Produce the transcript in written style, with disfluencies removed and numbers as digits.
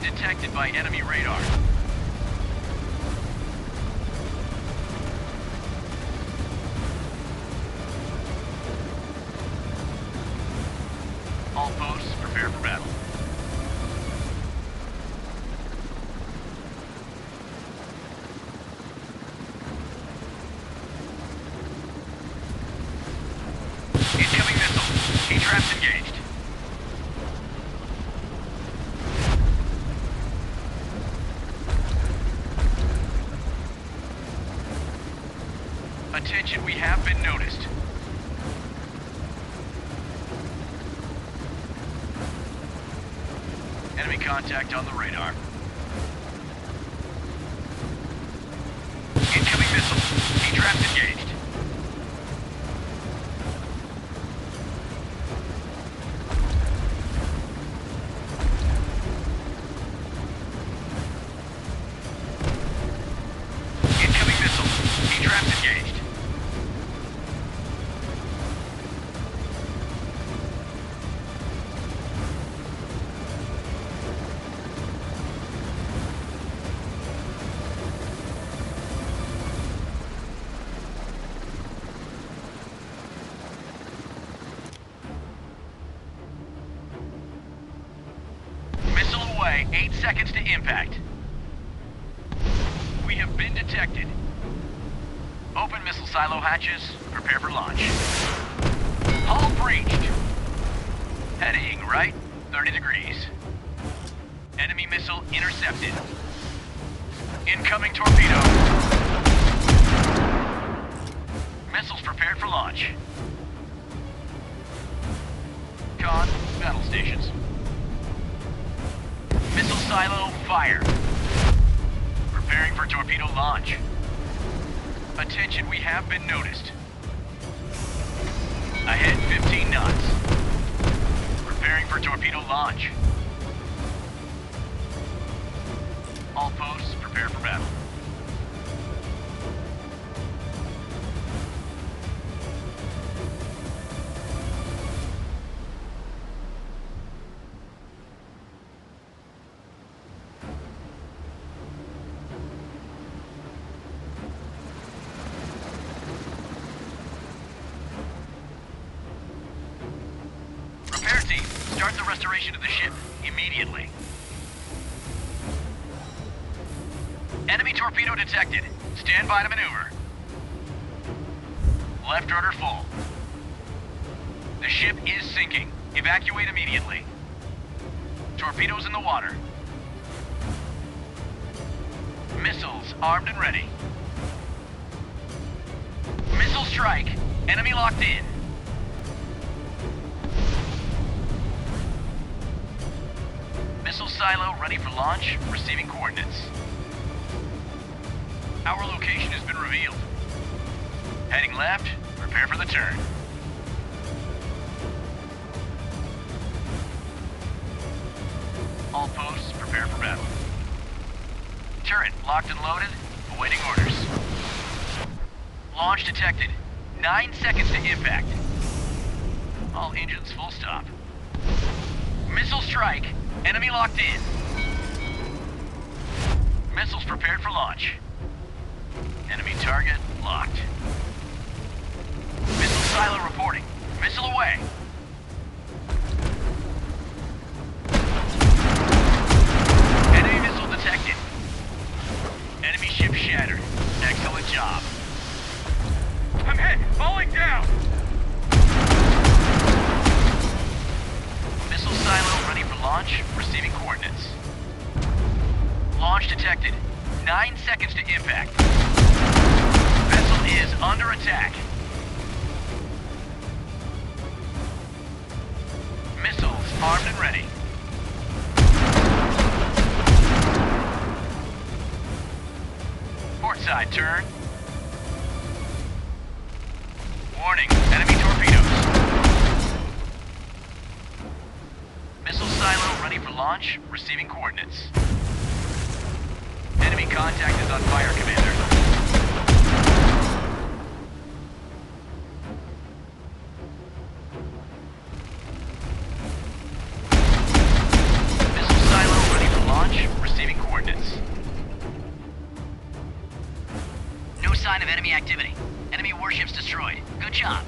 detected by enemy radar. All posts, prepare for battle. Incoming missile. Heat-traps engaged. Attention, we have been noticed. Enemy contact on the radar. Incoming missile. Heat-traps engaged. Incoming missile. Heat-traps engaged. Missile away, 8 seconds to impact. We have been detected. Open missile silo hatches, prepare for launch. Hull breached. Heading right, 30 degrees. Enemy missile intercepted. Incoming torpedo. Missiles prepared for launch. Con, battle stations. Missile silo, fire. Preparing for torpedo launch. Attention, we have been noticed. Ahead 15 knots. Preparing for torpedo launch. All posts, prepare for battle. Repair team, start the restoration of the ship immediately. Enemy torpedo detected. Stand by to maneuver. Left rudder full. The ship is sinking. Evacuate immediately. Torpedoes in the water. Missiles armed and ready. Missile strike. Enemy locked in. Missile silo ready for launch. Receiving coordinates. Our location has been revealed. Heading left, prepare for the turn. All posts, prepare for battle. Turret locked and loaded, awaiting orders. Launch detected. 9 seconds to impact. All engines full stop. Missile strike. Enemy locked in. Missiles prepared for launch. Enemy target locked. Missile silo reporting. Missile away. Enemy missile detected. Enemy ship shattered. Excellent job. I'm hit. Falling down. Missile silo ready for launch. Receiving coordinates. Launch detected. 9 seconds to impact. Vessel is under attack. Missiles armed and ready. Port side turn. Warning, enemy torpedoes. Missile silo ready for launch, receiving coordinates. Enemy contact is on fire, Commander. Missile silo ready for launch, sign of enemy activity. Enemy warships destroyed. Good job.